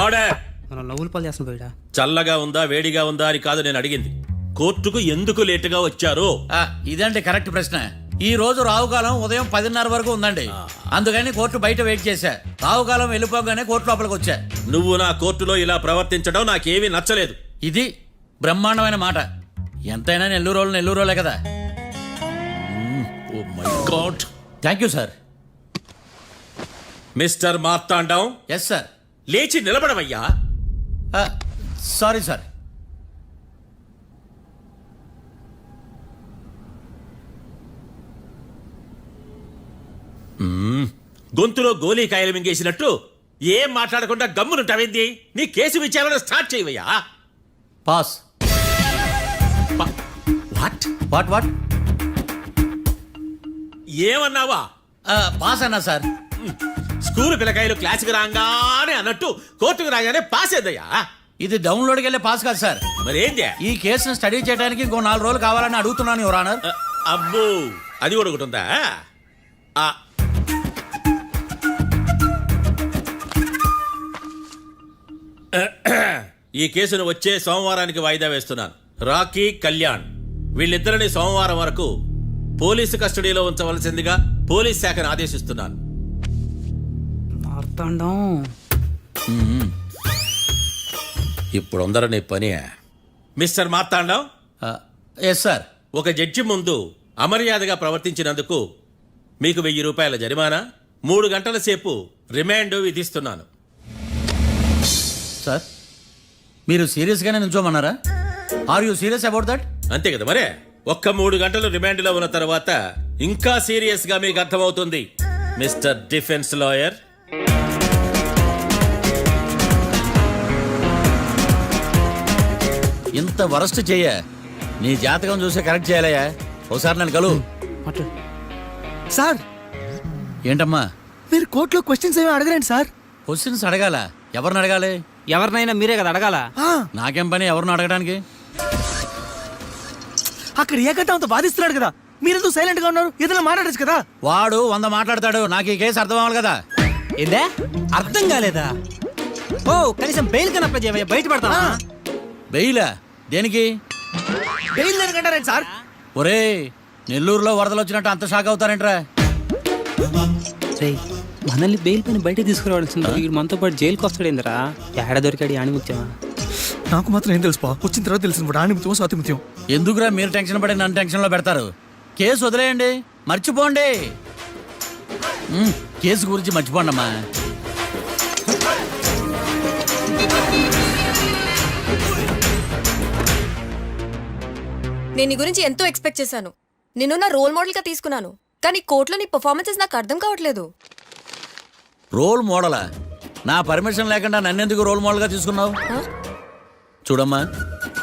order. మనం నవ్వులు పాలు చేస్తున్నాం ఇడా. చల్లగా ఉందా వేడిగా ఉందా అని కాదు నేను అడిగింది. కోర్టుకు ఎందుకు లేటుగా వచ్చారు? ఇదండి కరెక్ట్ ప్రశ్న. ఈ రోజు రావుకాలం ఉదయం 10:30 వరకు ఉందండి. అందుకని కోర్టు బయట వెయిట్ చేశా. రావుకాలం వెళ్ళిపోగానే కోర్టు లోపలికి వచ్చా. నువ్వు నా కోర్టులో ఇలా ప్రవర్తించడం నాకేమీ నచ్చలేదు. ఇది బ్రహ్మాండమైన మాట. ఎంతైనా నెల్లూరులే కదా. Oh my God. Thank you sir. Mr Marthandam, yes sir. లేచి నిలబడవయ్యా. Sorry sir. గొంతులో గోలీకాయలు మింగేసినట్టు ఏం మాట్లాడకుండా గమ్మునుంటావేంది? నీ కేసు విచారణ స్టార్ట్ చేయవయ్యా. పాస్. What what what? ఏమన్నావా? పాస్ అన్నా సార్. స్కూల్ పిల్లకాయలు క్లాసుకు రాగానే అన్నట్టు కోర్టుకు రాగానే పాస్ అయ్యా. ఇది డౌన్లోడ్కి వెళ్ళే పాస్ కాదు సార్. మరేంది? ఈ కేసును స్టడీ చేయడానికి ఇంకో 4 రోజులు కావాలని అడుగుతున్నాను యువర్ ఆనర్. అబ్బో, అది కూడా ఒకటి ఉందా? ఈ కేసును వచ్చే సోమవారానికి వాయిదా వేస్తున్నాను. రాకీ, కళ్యాణ్ వీళ్ళిద్దరిని సోమవారం వరకు పోలీసు కస్టడీలో ఉంచవలసిందిగా పోలీస్ శాఖను ఆదేశిస్తున్నాను. మార్తాండం. ఇప్పుడు అందరూ పని. Mr Marthandam, yes sir. ఒక జడ్జి ముందు అమర్యాదగా ప్రవర్తించినందుకు మీకు 1000 రూపాయల జరిమానా, 3 గంటల సేపు రిమాండ్ విధిస్తున్నాను. సార్, మీరు సీరియస్గానే నిల్చోమన్నారా? Are you serious about that? అంతే కదా మరే. ఒక్క 3 గంటలు రిమాండ్లో ఉన్న తర్వాత ఇంకా సీరియస్ గా మీకు అర్థమవుతుంది. మిస్టర్ డిఫెన్స్ లాయర్, ఇంత వరస్ట్ చెయ్య నీ జాతకం చూసి కరెక్ట్ చేయాలయ్యా. ఒకసారి నన్ను కలు. సార్, ఏంటమ్మా? మీరు కోర్టులో క్వశ్చన్స్ ఏమీ అడగరండి సార్. క్వశ్చన్స్ అడగాల? ఎవరిని అడగాలి? ఎవరినైనా మీరే కదా అడగాల. నాకేం పని ఎవరిని అడగడానికి? అక్కడ ఏకంటే బాధిస్తున్నాడు కదా, మీరెందుకు సైలెంట్ గా ఉన్నారు? ఏదైనా మాట్లాడచ్చు కదా. వాడు 100 మాట్లాడతాడు. నాకు ఈ కేసు అర్థం అవ్వాలి కదా. ఏందే అర్థం కాలేదా? ఓ కనీసం బెయిల్ కనప్ప చేయవయ్యా, బయట పడతావా? బెయిలా? దేనికి? బెయిల్ దేనికంటారండి సార్? ఒరే, నెల్లూరులో వరదలు వచ్చినట్టు అంత షాక్ అవుతారేంట్రా? రేయ్, మనల్ని బెయిల్ పైన బయట తీసుకురావాల్సింది. వీడు మనతో పాటు జైలుకి వస్తాడేందిరా? ఏడ దొరికాడు ఆణిముత్యమా? నాకు మాత్రం ఏం తెలుసు, వచ్చిన తర్వాత తెలిసిన ఆణిముత్యం స్వాతిముత్యం. ఎందుకురా మీరు టెన్షన్ పడి నన్ను టెన్షన్లో పెడతారు? కేసు వదిలేయండి, మర్చిపోండి. కేసు గురించి మర్చిపోండి అమ్మా. నేను నీ గురించి ఎంతో ఎక్స్పెక్ట్ చేశాను. నిన్ను నా రోల్ మోడల్ గా తీసుకున్నాను. కానీ కోర్టులో నీ పర్ఫార్మెన్సెస్ నాకు అర్థం కావట్లేదు. రోల్ మోడలా? నా పర్మిషన్ లేకుండా నన్నెందుకు రోల్ మోడల్గా తీసుకున్నావు? చూడమ్మా,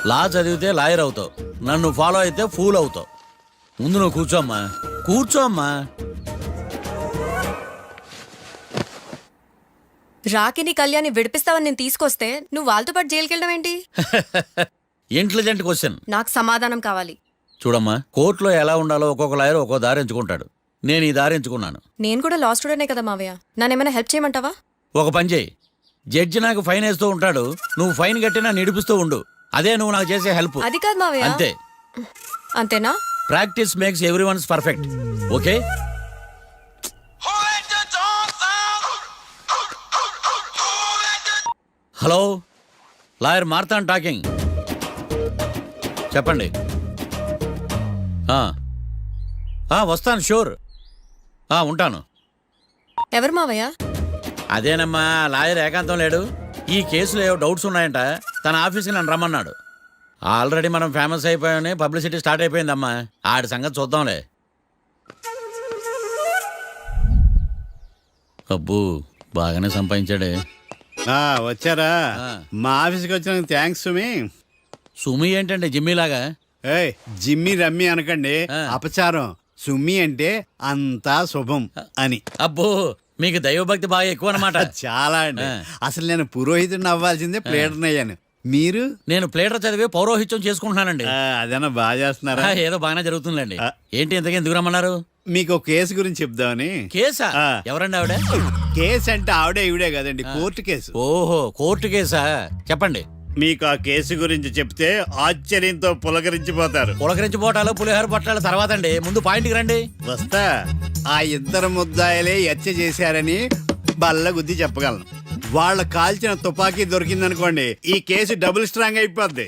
లా చదివితే లాయర్ అవుతావు, నన్ను ఫాలో అయితే ఫూల్ అవుతావు. ముందు నువ్వు కూర్చోమ్మా, కూర్చోమ్మా. రాకిని కళ్యాణ్ని విడిపిస్తావని నేను తీసుకొస్తే నువ్వు వాళ్ళతో పాటు జైలుకి వెళ్ళడం ఏంటి? Intelligent question. నాకు సమాధానం కావాలి. చూడమ్మా, కోర్టులో ఎలా ఉండాలో ఒక్కొక్క లాయర్ ఒక్కో దారి ఎంచుకుంటాడు. నేను ఈ దారి ఎంచుకున్నాను. నేను కూడా లా స్టూడెంటే కదా మావయ్య, నన్నేమైనా హెల్ప్ చేయమంటావా? ఒక పని చేయి, జడ్జి నాకు ఫైన్ వేస్తూ ఉంటాడు, నువ్వు ఫైన్ కట్టినా నిడిపిస్తూ ఉండు. అదే నువ్వు నాకు చేసే హెల్ప్. అది కాదు మావయ్య. అంతే. అంతేనా? Practice makes everyone's perfect. Okay. Hello, lawyer Marthan talking. చెప్పండి. వస్తాను, షూర్. ఉంటాను. ఎవరు మావయ్య? అదేనమ్మా, లాయర్ ఏకాంతం లేడు. ఈ కేసులో ఏవో డౌట్స్ ఉన్నాయంట, తన ఆఫీస్కి నన్ను రమ్మన్నాడు. ఆల్రెడీ మనం ఫేమస్ అయిపోయామని పబ్లిసిటీ స్టార్ట్ అయిపోయిందమ్మా. ఆడి సంగతి చూద్దాంలే. అబ్బో, బాగానే సంపాదించాడే. వచ్చారా? మా ఆఫీస్కి వచ్చినందుకు థ్యాంక్స్ సుమి. సుమి ఏంటండి జిమ్మీలాగా? ఏయ్, జిమ్మి రమ్మి అనకండి, ఆ. అపచారం. సుమి అంటే అంతా శుభం అని. అబ్బో, మీకు దైవభక్తి బాగా ఎక్కువ అన్నమాట. చాలా అండి. ఆ. అసలు నేను పురోహితుడిని అవ్వాల్సిందే, ప్లేడర్ని అయ్యాను. మీరు? నేను ప్లేటర్ చదివి పౌరోహిత్యం చేసుకుంటున్నానండి. అదేనా బాగా చేస్తున్నారా? ఏదో బాగానే జరుగుతుందండి. ఆ. ఏంటి ఇంతకీ ఎందుకు రమ్మన్నారు? మీకు ఒక కేసు గురించి చెప్దామని. కేసా? ఆ. ఎవరండి ఆవిడ? కేసు అంటే ఆవిడే ఈవిడే కదండి, కోర్టు కేసు. ఓహో, కోర్టు కేసా? చెప్పండి. మీకు ఆ కేసు గురించి చెప్తే ఆశ్చర్యంతో పులకరించిపోతారు. పులకరించిపోవటాలు పులిహోర పొట్టాల తర్వాత అండి, ముందు పాయింట్కి రండి. వస్తా. ఆ ఇద్దరు ముద్దాయలే హత్య చేశారని బల్ల గుద్ది చెప్పగలను. వాళ్ళ కాల్చిన తుపాకీ దొరికిందనుకోండి, ఈ కేసు డబుల్ స్ట్రాంగ్ అయిపోద్ది.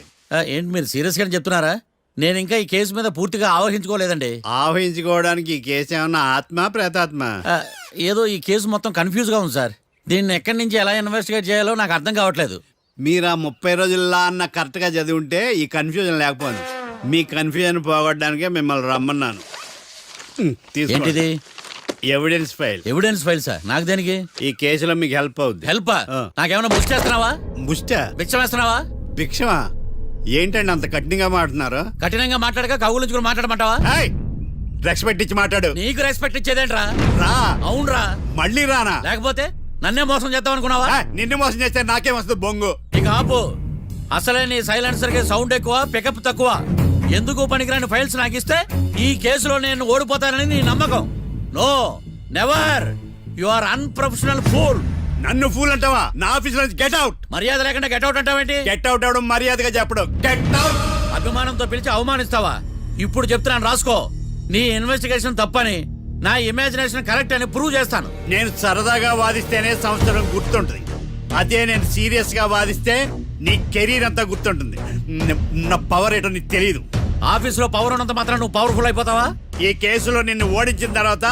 ఏంటి మీరు సీరియస్ గా చెప్తున్నారా? నేను ఇంకా ఈ కేసు మీద పూర్తిగా ఆవహించుకోలేదండి. ఆవహించుకోవడానికి ఈ కేసు ఏమన్నా ఆత్మ ప్రేతాత్మ? ఏదో ఈ కేసు మొత్తం కన్ఫ్యూజ్ గా ఉంది సార్. దీన్ని ఎక్కడి నుంచి ఎలా ఇన్వెస్టిగేట్ చేయాలో నాకు అర్థం కావట్లేదు. మీరు ఆ 30 రోజుల్లో అన్న కరెక్ట్ గా చదివి ఉంటే ఈ కన్ఫ్యూజన్ లేకపోయింది. మీ కన్ఫ్యూజన్ పోగొట్టడానికే మిమ్మల్ని రమ్మన్నాను. తీసుకోండి. ఏంటిది? Evidence file. Evidence file sir? నాకు దేనికి? ఈ కేసులో మీకు హెల్ప్ అవుద్ది. హెల్ప్? ఆ. నాకేమైనా ముష్టి చేస్తున్నావా? ముష్ట? భిక్షం వేస్తున్నావా? భిక్షమా? ఏంటండి అంత కఠినంగా మాట్లాడుతున్నారు? కఠినంగా మాట్లాడక కవులుంచుకుని మాట్లాడమంటావా? రెస్పెక్ట్ ఇచ్చి మాట్లాడు. నీకు రెస్పెక్ట్ ఇచ్చేదేంట్రా? రా. అవునరా? మళ్ళీ రానా? లేకపోతే నన్నే మోసం చేద్దాం అనుకున్నావా? నిన్ను మోసం చేస్తే నాకేం వస్తుంది బొంగు? ఇక ఆపు. అసలే నీ సైలెన్సర్ కి సౌండ్ ఎక్కువ, పికప్ తక్కువ. ఎందుకు పనికిరాని ఫైల్స్ నాకు ఇస్తే ఈ కేసులో నేను ఓడిపోతానని నీ నమ్మకం. No, never. You are unprofessional fool. నన్ను ఫూల్ అంటావా? నా ఆఫీస్ నుంచి గెట్ అవుట్. మర్యాద లేకుండా గెట్ అవుట్ అంటావేంటి? గెట్ అవుట్ అవడం మర్యాదగా చెప్పడం. Get out. అభిమానంతో పిలిచి అవమానిస్తావా? ఇప్పుడు చెప్తున్నాను, రాసుకో. నీ ఇన్వెస్టిగేషన్ తప్పని, నా ఇమాజినేషన్ కరెక్ట్ అని ప్రూవ్ చేస్తాను. నేను సరదాగా వాదిస్తేనే సంవత్సరం గుర్తుంటుంది. అదే నేను సీరియస్ గా వాదిస్తే నీ కెరీర్ అంతా గుర్తుంటుంది. నా పవర్ ఏంటో నీకు తెలియదు. ఆఫీసులో పవర్ ఉన్నంత మాత్రం నువ్వు పవర్ఫుల్ అయిపోతావా? ఈ కేసులో నిన్ను ఓడించిన తర్వాత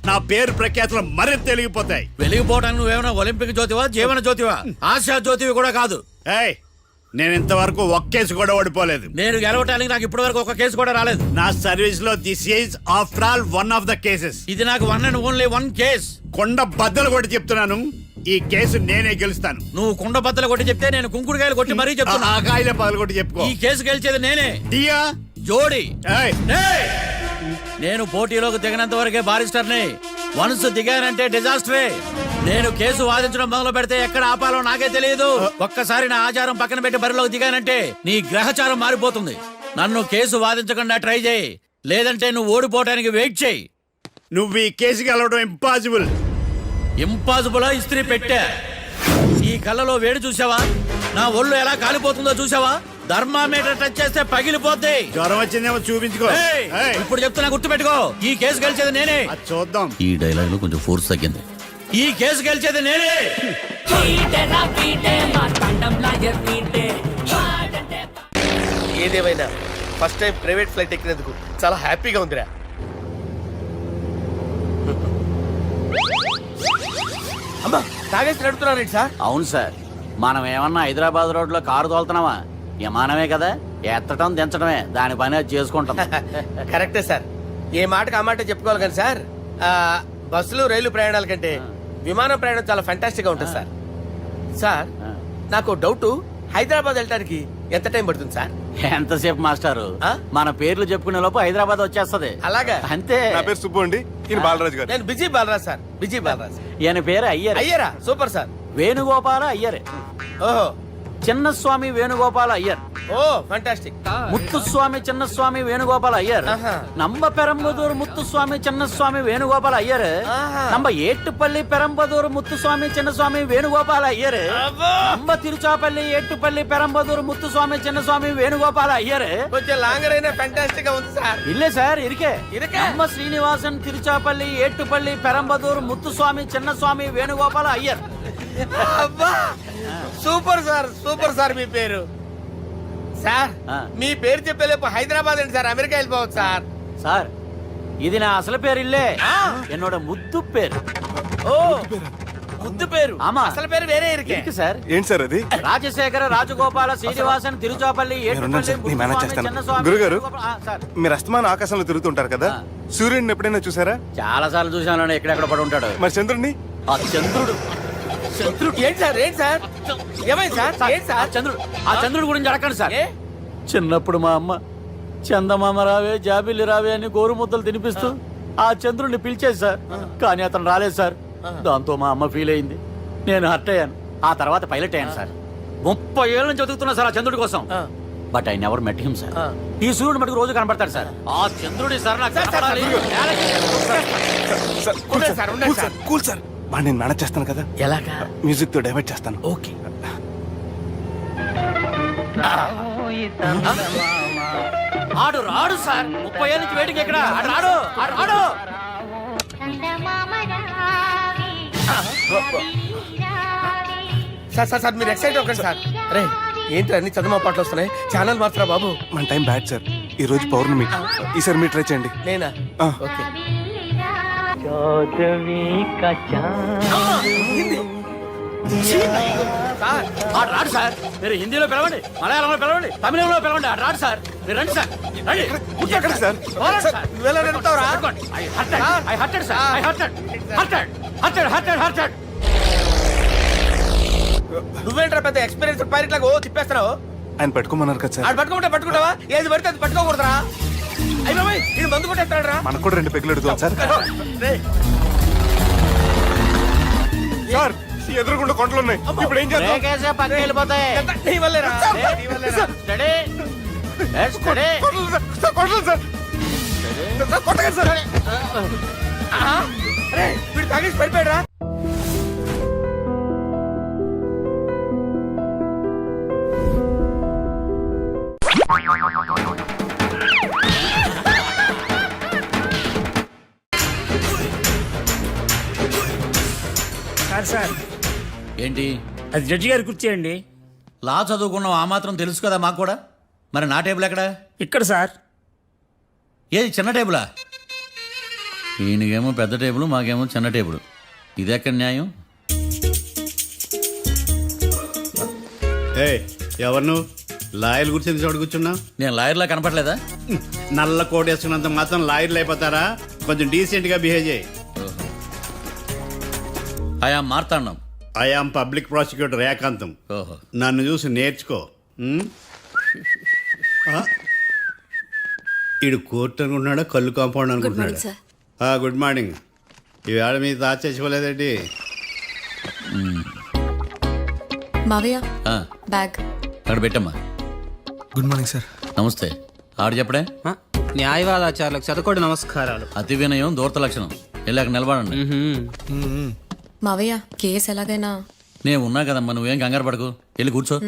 నా పేరు ప్రఖ్యాతులు మరింత తెలిగిపోతాయి. వెలిగిపోవడానికి నువ్వేమైనా ఒలింపిక్ జ్యోతివా, జీవన జ్యోతివా? ఆశా జ్యోతివి కూడా కాదు. ఏయ్, నేను ఇంతవరకు ఒక్క కేసు కూడా ఓడిపోలేదు. నేను గెలవటానికి నాకు ఇప్పటి వరకు ఒక కేసు కూడా రాలేదు. నా సర్వీస్ లో this is after all one of the cases. ఇది నాకు one and only one case. కొండ బద్దలు కూడా చెప్తున్నాను, ఈ కేసు నేనే గెలుస్తాను. నువ్వు కుండ బద్దలు కొట్టి చెప్తే నేను కుంకుడుకాయలు కొట్టి మరీ చెప్తున్నా. ఆ కాయల పగలు కూడా చెప్పుకో. ఈ కేసు గెలిచేది నేనే. దియా జోడి. ఏయ్, ఏయ్! నేను పోటీలోకి దిగినంత వరకే బారిస్టర్ని. వన్స్ దిగానంటే డిజాస్టరే. నేను కేసు వాదించడం మొదలు పెడితే ఎక్కడ ఆపాలో నాకే తెలియదు. ఒక్కసారి నా ఆచారం పక్కన పెట్టి బరిలోకి దిగానంటే నీ గ్రహచారం మారిపోతుంది. నన్ను కేసు వాదించకుండా ట్రై చేయి, లేదంటే నువ్వు ఓడిపోవడానికి వెయిట్ చేయి. నువ్వు ఈ కేసు గెలవడం ఇంపాసిబుల్. ఇంపాసిబుల్ ఇస్త్రీ పెట్టా. ఈ కళ్ళలో వేడి చూసావా? నా ఒళ్ళు ఎలా కాలిపోతుందో చూసావా? థర్మామీటర్ టచ్ చేస్తే పగిలిపోద్ది. జ్వరం వచ్చిందేమో చూపించుకో. ఏయ్! ఏయ్, ఇప్పుడు చెప్తున్నా, గుర్తుపెట్టుకో. ఈ కేసు గెలిచేది నేనే. అది చూద్దాం. ఈ డైలాగ్ లో కొంచెం ఫోర్స్ తగ్గింది. ఈ కేసు గెలిచేది నేనే. ఏదేమైనా ఫస్ట్ టైం ప్రైవేట్ ఫ్లైట్ ఎక్కినందుకు చాలా హ్యాపీగా ఉందిరా. అమ్మా, తాగేసి నడుపుతున్నారండి సార్? అవును సార్. మనం ఏమన్నా హైదరాబాద్ రోడ్ లో కారు తోలుతున్నావా? విమానమే కదా, ఎత్తటం దించడమే దాని పని అది చేసుకుంటాం. కరెక్టే సార్. ఏ మాటకు ఆ మాట చెప్పుకోవాలి కానీ సార్, బస్సులు రైలు ప్రయాణాల కంటే విమానం ప్రయాణం చాలా ఫ్యాంటాస్టిక్ గా ఉంటుంది సార్. సార్, నాకు డౌట్, హైదరాబాద్ వెళ్ళడానికి ఎంత టైం పడుతుంది సార్? ఎంతసేపు మాస్టారు, మన పేర్లు చెప్పుకునే లోపు హైదరాబాద్ వచ్చేస్తది. అలాగా? అంతే. నా పేరు సుబ్బు అండి, ఈయన బాలరాజు గారు. నేను BG Balaraj sir. BG Balaraj. ఈయన పేరు అయ్యర్. అయ్యరా? Super sir. వేణుగోపాల అయ్యర్. ఓహో. చిన్నస్వామి వేణుగోపాల అయ్యర్. Oh fantastic. ముత్తుస్వామి చిన్నస్వామి వేణుగోపాల అయ్యర్. நம்ம பெரம்பதூர் முத்துசுவாமி சின்னசுவாமி வேணுகோபால ஐயர். நம்ம ஏட்டுப்பள்ளி பெரம்பதூர் முத்துசுவாமி சின்னசுவாமி வேணுகோபால ஐயர். நம்ம తిరుచాపల్లి ఏట్టుపల్లి పెరంబదూర్ ముత్తుస్వామి చిన్నస్వామి వేణుగోపాల అయ్యర్. కొంచెం లాంగర్ అయినా ఫ్యాంటాస్టిక్ గా ఉంది సార్. ఇల్లే సార్ ఇరికే. நம்ம శ్రీనివాసన్ తిరుచాపల్లి ఏట్టుపల్లి పెరంబదూర్ ముత్తుస్వామి చిన్నస్వామి వేణుగోపాల అయ్యర్. అబ్బా సూపర్ సార్, సూపర్ సార్. మీ పేరు సార్, మీ పేరు చెప్పేలేపు హైదరాబాద్ అండి సార్, అమెరికా వెళ్ళిపోవచ్చు సార్. సార్ ఇది నా అసలు పేరు ఇల్లే, என்னோட ముద్దు పేరు. ఓ ముద్దు పేరు. ఆమా. అసలు పేరు వేరే ఇరికే సార్ ఏంటి సార్ అది? రాజశేఖర రాజగోపాల శ్రీనివాసన్ తిరుచాపల్లి నేను మేనేజ్ చేస్తాను. గురుగారు మీరు అస్తమానం ఆకాశంలో తిరుగుతుంటారు కదా, సూర్యుడిని ఎప్పుడైనా చూసారా? చాలా సార్లు చూసాను, ఎక్కడెక్కడ పడి ఉంటాడు. మరి చంద్రుడిని? ఆ చంద్రుడు ఏంటి సార్, ఏంటి సార్, ఏమైంది సార్, ఏంటి సార్? ఆ చంద్రుడు గురించి అడగండి సార్. ఏ? చిన్నప్పుడు మా అమ్మ చందమామ రావే జాబిల్లి రావే అని గోరు ముద్దలు తినిపిస్తూ ఆ చంద్రుడిని పిలిచేది సార్, కానీ అతను రాలేదు సార్. దాంతో మా అమ్మ ఫీల్ అయింది, నేను హర్ట్ అయ్యాను. ఆ తర్వాత పైలట్ అయ్యాను సార్. 30 ఏళ్ళ నుంచి చదువుతున్నా సార్ ఆ చంద్రుడి కోసం. But I never met him sir. ఈ సూర్యుడు మటుకు రోజు కనబడతాడు సార్. ఆ చంద్రుడి సార్ నాకు కనపడాలి. ఉండండి సార్, ఉండండి సార్. కూల్ సార్, వాడిని నేను మేనేజ్ చేస్తాను కదా. ఎలాగా? మ్యూజిక్ తో డైవర్ట్ చేస్తాను. ఓకే. ఆడు రాడు సార్, 30 ఏళ్ళ నుంచి వెయిటింగ్ ఎక్కడ. ఆడు రాడు, ఆడు రాడు. సార్ సార్ సార్ మీరు ఎక్సైట్ అవ్వకండి సార్. అరే ఏంటి అన్ని చదువు పాటలు వస్తున్నాయి, ఛానల్ మార్చరా బాబు. మన టైం బ్యాడ్ సార్, ఈ రోజు పౌర్ణమి. ఈసారి మీరు ట్రై చేయండి. నేనా? ఆ. ఓకే. సార్ ఆడు రాడు సార్. మీరు హిందీలో పిలవండి, మలయాళంలో పిలవండి, తమిళంలో పిలవండి. ఆడు రాడు సార్. మీరు రండి సార్, రండి. ఎక్కడ సార్? పోరాడు సార్. నువ్వెలా నడుపుతావురా? I hurted, sir. I hurted. నువ్వేంట్రా పెద్ద ఎక్స్పీరియన్స్ పైరెట్ లాగా ఓ తిప్పేస్తున్నావు? ఆయన పెట్టుకోమన్నారు కదా సార్. ఆడు పట్టుకుంటే పట్టుకుంటావా? ఏది పడితే అది పట్టుకోకూడదురా. అయ్యి బాబాయ్ ఇది మందు కొట్టేస్తాడు రా. మనకు కూడా 2 పెగ్గులు అడుగుతాం సార్. సార్ ఎదురుకుండా కొండలు ఉన్నాయి, ఇప్పుడు ఏం చేద్దాం? బ్రేకేసే పక్కకి వెళ్ళిపోతాయి. నీ వల్లేరా, నీ వల్లేరా. Steady. Yes, steady. Kondalu sir, sir Kondalu sir. Sir, కొట్టకండి సార్. ఆహా. అరే వీడు తాగేసి పడిపోయాడురా. సార్ ఏంటి అది జడ్జి గారి కుర్చీ అండి. లా చదువుకున్నావు, ఆ మాత్రం తెలుసు కదా మాకు కూడా. మరి నా టేబుల్ ఎక్కడ? ఇక్కడ సార్. ఏది చిన్న టేబులా? ఈయనకేమో పెద్ద టేబుల్, మాకేమో చిన్న టేబుల్. ఇది ఎక్కడ న్యాయం? ఎవరు నువ్వు? లాయర్ కూర్చొని చోటు కూర్చున్నావు? నేను లాయర్లా కనపడలేదా? నల్ల కోట్ వేసుకున్నంత మాత్రం లాయర్లు అయిపోతారా? కొంచెం డీసెంట్ గా బిహేవ్ చేయి. ఆయా మార్తాండం. ఐఆమ్ పబ్లిక్ ప్రాసిక్యూటర్ ఏకాంతం. ఓహో. నన్ను చూసి నేర్చుకో. ఈడు కోర్టు అనుకుంటున్నాడా, కళ్ళు కాంపౌండ్ అనుకుంటున్నాడా? Good morning. ఈవేళ మీ దాచేసుకోలేదండి. మావయ్య ఆ, బ్యాగ్. అక్కడ పెట్టమ్మా. Good morning sir. నమస్తే. ఆడు చెప్పడే. న్యాయవాదాచారులకు చదువుకోండి నమస్కారాలు. అతి వినయం దూరత లక్షణం. వెళ్ళాక నిలబడండి. మావయ్య కేసు ఎలాగైనా. నేను ఉన్నా కదమ్మా, నువ్వేం కంగారు పడకు. వెళ్ళి కూర్చో.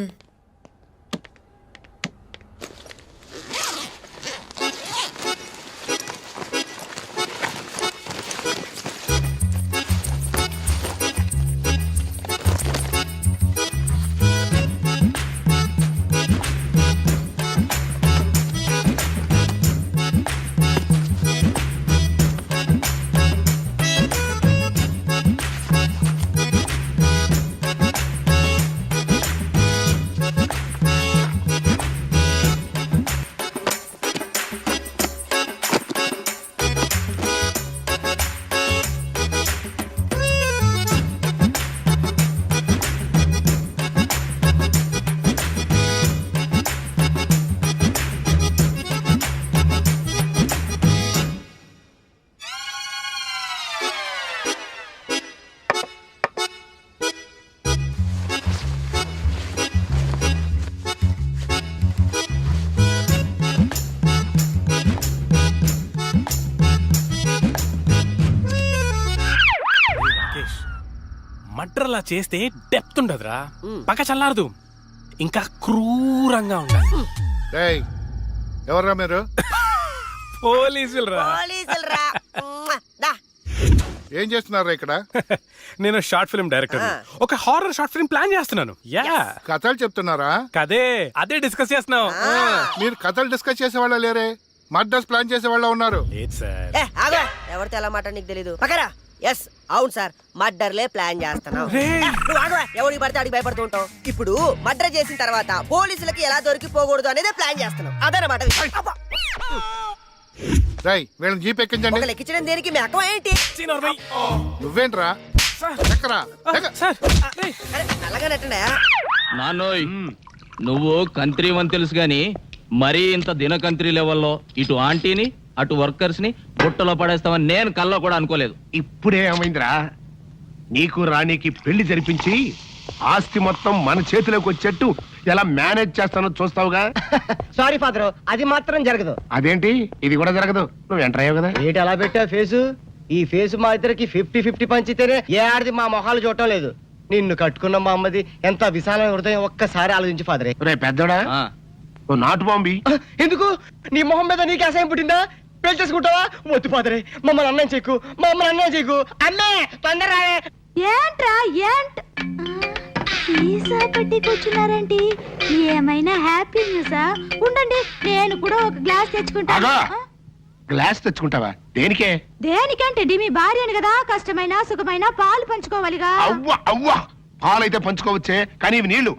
మర్డర్ అలా చేస్తే డెప్త్ ఉండదురా, పక్క చల్లారదు, ఇంకా క్రూరంగా ఉండాలి. ఎవర్రా మీరు? పోలీసులు రా. ఏం చేస్తున్నారా ఇక్కడ? నేను షార్ట్ ఫిల్మ్ డైరెక్టర్. ఒక హారర్ షార్ట్ ఫిల్మ్ ప్లాన్ చేస్తున్నాను. యా కథలు చెప్తున్నారా? కదే అదే డిస్కస్ చేస్తున్నాం. మీరు కథలు డిస్కస్ చేసే వాళ్ళ లేరే, మర్డర్స్ ప్లాన్ చేసే వాళ్ళ ఉన్నారు. లేదు సార్. ఎవరితో ఎలా మాట నీకు తెలీదు పక్కరా. ఎస్ అవును సార్, మర్డర్లే ప్లాన్ చేస్తున్నాం. ఎవరికి పడితే అడిగి భయపడుతూ ఉంటావు. ఇప్పుడు మర్డర్ చేసిన తర్వాత పోలీసులకి ఎలా దొరికిపోకూడదు అనేది ప్లాన్ చేస్తున్నాం. అదనమాట రై వీళ్ళని జీప్ ఎక్కించండి. ఒక లెక్కించడం దేనికి మీ అక్కం ఏంటి? నువ్వేంట్రా ఎక్కరా? అలాగనట్టండి. నాన్నోయ్ నువ్వు కంత్రి అని తెలుసు గాని మరీ ఇంత దినకంత్రి లెవెల్లో ఇటు ఆంటీని అటు వర్కర్స్ ని బుట్టలో పడేస్తామని నేను కల్లో కూడా అనుకోలేదు. ఇప్పుడే ఏమైందిరా, నీకు రాణికి పెళ్లి జరిపించి ఆస్తి మొత్తం మన చేతిలోకి వచ్చేట్టు ఎలా మేనేజ్ చేస్తానో చూస్తావుగా. సారీ ఫాదర్, అది మాత్రం జరగదు. అదేంటి ఇది కూడా జరగదు? నువ్వు ఎంటర్ అయ్యావు కదా. ఏంటి అలా పెట్టా ఫేసు? ఈ ఫేసు మా ఇద్దరికి 50-50 పంచితేనే ఏ ఆడిది మా మొహాలు చూడటం లేదు. నిన్ను కట్టుకున్న మా అమ్మది ఎంత విశాలమైన హృదయం ఒక్కసారి ఆలోచించి ఫాదరే. రే పెద్దోడా, ఓ నాటు బాంబి. ఎందుకు నీ మొహం మీద నీకు అసహ్యం పుట్టిందా? పెళ్లి చేసుకుంటావా? వద్దు ఫాదరే, మమ్మల్ని అన్నం చెక్కు, మమ్మల్ని అన్నం చెక్కు. అమ్మే తొందర ఏంట్రా ఏంట్ సీసా పెట్టి కూర్చున్నారేంటి? ఏమైనా హ్యాపీ న్యూసా? ఉండండి నేను కూడా ఒక గ్లాస్ తెచ్చుకుంటాను. గ్లాస్ తెచ్చుకుంటావా? దేనికే? దేనికంటే మీ భార్యను కదా, కష్టమైన సుఖమైన పాలు పంచుకోవాలిగా. అవ్వ అవ్వ పాలైతే పంచుకోవచ్చే, కానీ ఇవి నీళ్లు